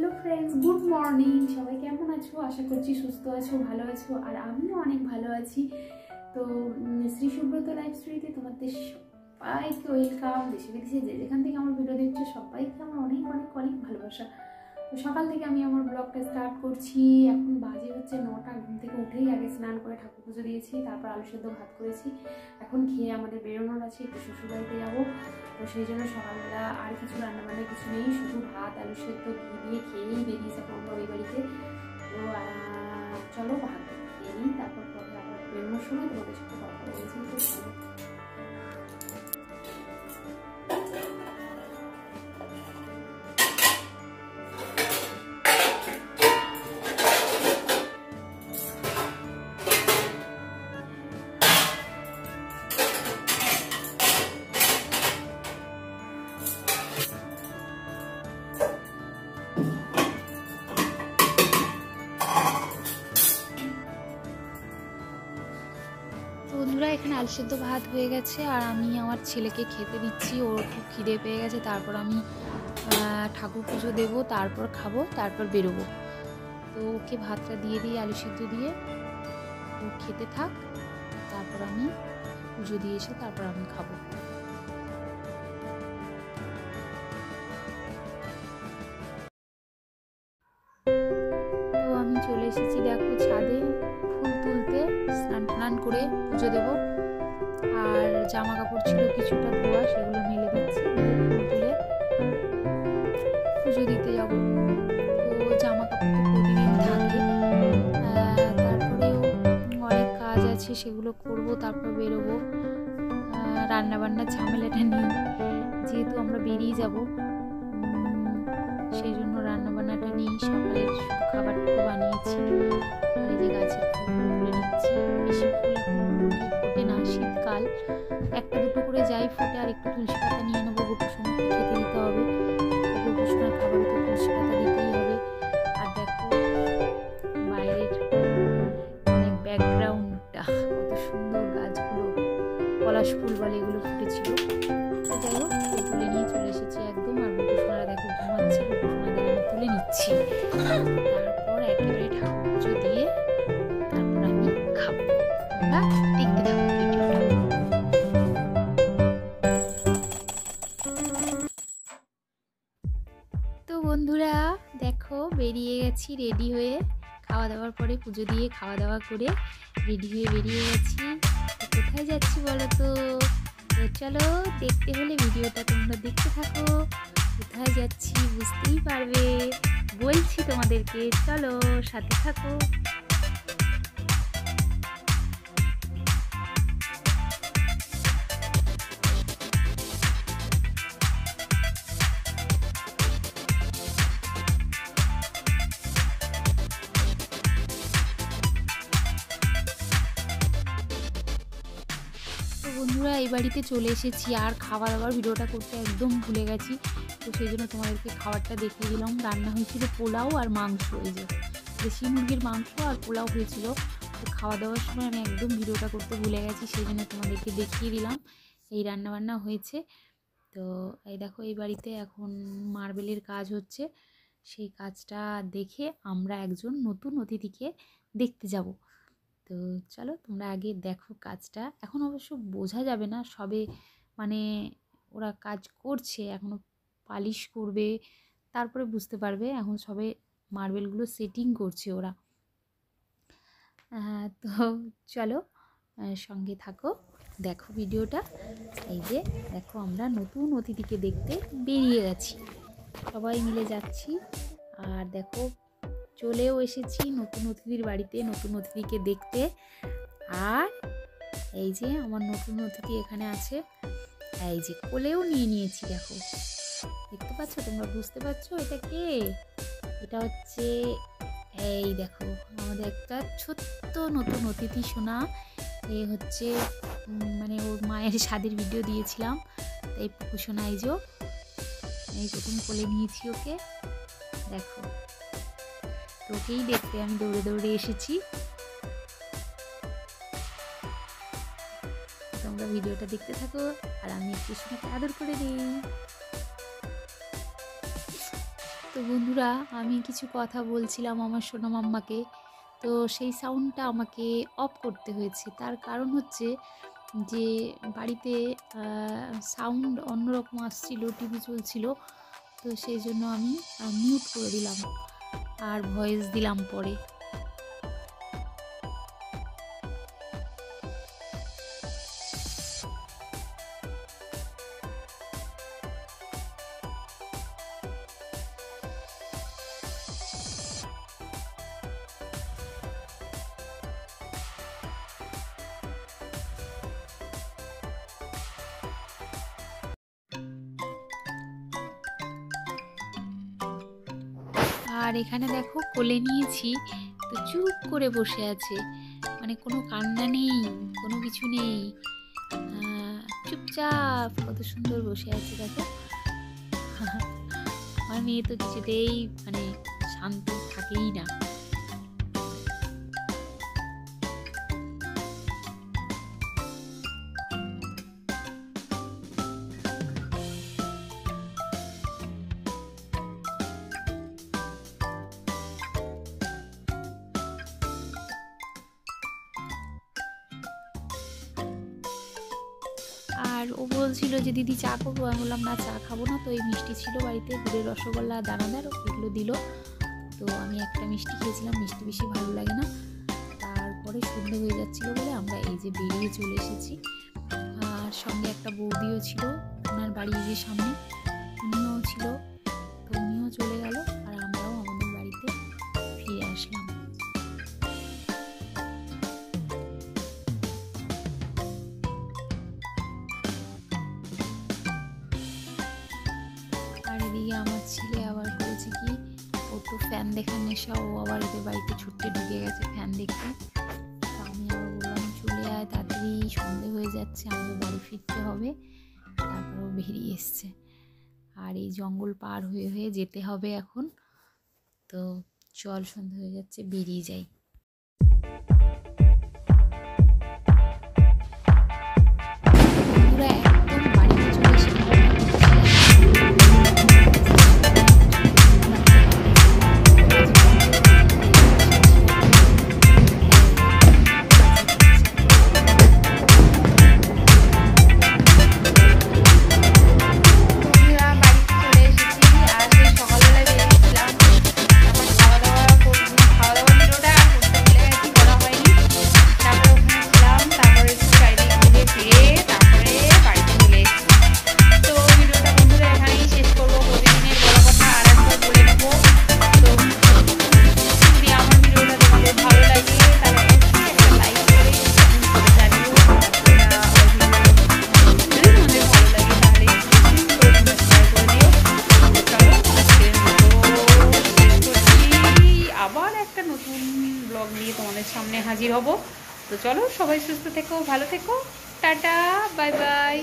Hello friends, good morning. সবাই কেমন আছো? আশা করছি সুস্থ আছো, ভালো আছো, আর আমিও অনেক ভালো আছি। তো শ্রী সুব্রত লাইফ স্টোরিতে তোমাদের সবাইকে ওয়েলকাম। দেশে বিদেশে যে যেখান থেকে আমার ভিডিও দেখছো সবাইকে আমার অনেক অনেক অনেক ভালোবাসা। তো সকাল থেকে আমি আমার ব্লগটা স্টার্ট করছি। এখন বাজে হচ্ছে 9টা। ঘুম থেকে উঠেই আগে স্নান করে ঠাকুর পুজো দিয়েছি, তারপর আলু সেদ্ধ ভাত করেছি। এখন খেয়ে আমাদের বেরোনোর আছে, একটু শ্বশুরবাড়িতে যাবো। তো সেই জন্য সকালবেলা আর কিছু রান্নাবান্না কিছু নেই, শুধু ভাত আলু সেদ্ধ ঘি দিয়ে খেয়েই বেরিয়ে যাবো আমরা ওই বাড়িতে। তো চলো ভাত খেয়ে নিই, তারপর পরে আবার বেরোনোর সময় তোমাদের সাথে কথা বলেছি। তো চলো। বন্ধুরা, এখানে আলু সেদ্ধ ভাত হয়ে গেছে আর আমি আমার ছেলেকে খেতে দিচ্ছি। ওর খুব খিদে পেয়ে গেছে। তারপর আমি ঠাকুর পুজো দেবো, তারপর খাবো, তারপর বেরোবো। তো ওকে ভাতটা দিয়ে দিই আলু সেদ্ধ দিয়ে, ও খেতে থাক, তারপর আমি পুজো দিয়ে এসে তারপর আমি খাবো। তো আমি চলে এসেছি, দেখো, ছাদে ফুল তুলতে, স্নান টান করে পুজো দেবো। আর জামা কাপড় ছিল কিছুটা ধোয়া, সেগুলো মেলে দিচ্ছি, ফুল তুলে পুজো দিতে যাবো। তো জামা কাপড় তো প্রতিদিন থাকে, তারপরেও অনেক কাজ আছে, সেগুলো করব, তারপর বেরোবো। রান্নাবান্নার ঝামেলাটা নেই, যেহেতু আমরা বেরিয়ে যাব, সেই জন্য রান্নাবান্নাটা নেই। সকালের খাবারটুকু বানিয়েছি। আর এই যে গাছের ফুলগুলো তুলে নিচ্ছি। বেশি ফুল এখন ফোটে না, শীতকাল, একটা দুটো করে যাই ফোটে। আর একটু তুলসী পাতা নিয়ে নেবো, গোপুসোনাকে খেতে দিতে হবে। গোপুসোনার খাবারে তো তুলসী পাতা দিতেই হবে। আর দেখো বাইরের মানে ব্যাকগ্রাউন্ডটা কত সুন্দর, গাছগুলো পলাশ ফুল বলে এগুলো ফুটেছিল। তো যাই হোক, ফুল তুলে নিয়ে চলে এসেছি একদম। আর গোপুসোনারা দেখো ঘুমাচ্ছে, গোপুসোনাদের আমি তুলে নিচ্ছি। তারপর একেবারে ঠাকুর পুজো দিয়ে তারপর আমি খাবো। তোমরা দেখতে থাকো ভিডিওটা। তো বন্ধুরা দেখো, বেরিয়ে গেছি রেডি হয়ে। খাওয়া দাওয়ার পরে পুজো দিয়ে খাওয়া দাওয়া করে রেডি হয়ে বেরিয়ে গেছি। কোথায় যাচ্ছি বলো তো? তো চলো, দেখতে হলে ভিডিওটা তোমরা দেখতে থাকো। কোথায় যাচ্ছি বুঝতেই পারবে, বলছি তোমাদেরকে, চলো সাথে থাকো। তো বন্ধুরা, এই বাড়িতে চলে এসেছি, আর খাওয়া দাওয়ার ভিডিওটা করতে একদম ভুলে গেছি। তো সেই জন্য তোমাদেরকে খাবারটা দেখিয়ে দিলাম। রান্না হয়েছিল পোলাও আর মাংস, এই যে দেশি মুরগির মাংস আর পোলাও হয়েছিল। তো খাওয়া দাওয়ার সময় আমি একদম ভিডিওটা করতে ভুলে গেছি, সেই জন্য তোমাদেরকে দেখিয়ে দিলাম। এই রান্নাবান্না হয়েছে। তো এই দেখো, এই বাড়িতে এখন মার্বেলের কাজ হচ্ছে। সেই কাজটা দেখে আমরা একজন নতুন অতিথিকে দেখতে যাব। তো চলো তোমরা আগে দেখো কাজটা। এখন অবশ্য বোঝা যাবে না, সবে মানে ওরা কাজ করছে, এখনো পালিশ করবে, তারপরে বুঝতে পারবে। এখন সবে মার্বেলগুলো সেটিং করছে ওরা। তো চলো সঙ্গে থাকো, দেখো ভিডিওটা। এই যে দেখো, আমরা নতুন অতিথিকে দেখতে বেরিয়ে গেছি, সবাই মিলে যাচ্ছি। আর দেখো, চলেও এসেছি নতুন অতিথির বাড়িতে, নতুন অতিথিকে দেখতে। আর এই যে আমার নতুন অতিথি এখানে আছে, এই যে কোলেও নিয়ে নিয়েছি। দেখো, দেখতে পাচ্ছ তোমরা, বুঝতে পারছো এটা কে? এটা হচ্ছে, এই দেখো, আমাদের একটা ছোট্ট নতুন অতিথি সোনা। এ হচ্ছে মানে ওর মায়ের স্বাদের ভিডিও দিয়েছিলাম, তাই পুকু সোনা। এই প্রথম কোলে নিয়েছি ওকে। দেখো, তোকেই দেখতে আমি দৌড়ে দৌড়ে এসেছি। তোমরা ভিডিওটা দেখতে থাকো আর আমি একটু সোনাকে আদর করে দিই। তো তো বন্ধুরা, আমি কিছু কথা বলছিলাম আমার সোনা মাম্মাকে, তো সেই সাউন্ডটা আমাকে অফ করতে হয়েছে। তার কারণ হচ্ছে যে বাড়িতে সাউন্ড অন্যরকম আসছিল, টিভি চলছিল, তো সেই জন্য আমি মিউট করে দিলাম আর ভয়েস দিলাম পরে। আর এখানে দেখো কোলে নিয়েছি, তো চুপ করে বসে আছে, মানে কোনো কান্না নেই, কোনো কিছু নেই, চুপচাপ কত সুন্দর বসে আছে দেখো। আমার মেয়ে তো কিছুতেই মানে শান্ত থাকেই না। আর ও বলছিল যে দিদি চা করবো, আমি বললাম না চা খাবো না, তো এই মিষ্টি ছিল বাড়িতে, গুড়ের রসগোল্লা দানাদার, এগুলো দিল, তো আমি একটা মিষ্টি খেয়েছিলাম, মিষ্টি বেশি ভালো লাগে না। তারপরে সন্ধে হয়ে যাচ্ছিলো বলে আমরা এই যে বেরিয়ে চলে এসেছি। আর সঙ্গে একটা বৌদিও ছিল, ওনার বাড়ি যে সামনে, উনিও ছিল, তো উনিও চলে গেল আর আমরাও আমাদের বাড়িতে ফিরে আসলাম। আর এদিকে আমার ছেলে আবার করেছে কি, ও তো ফ্যান দেখার নেশা, ও আবার এদের বাড়িতে ছুটতে ঢুকে গেছে ফ্যান দেখতে। তো আমি আবার বললাম চলে আয় তাড়াতাড়ি, সন্ধে হয়ে যাচ্ছে, আমাদের বাড়ি ফিরতে হবে। তারপরেও বেরিয়ে এসছে। আর এই জঙ্গল পার হয়ে হয়ে যেতে হবে এখন, তো চল সন্ধে হয়ে যাচ্ছে, বেরিয়ে যাই। একদম বাড়িতে চলে এসে সামনে হাজির হব। তো চলো, সবাই সুস্থ থেকো, ভালো থেকো, টাটা, বাই বাই।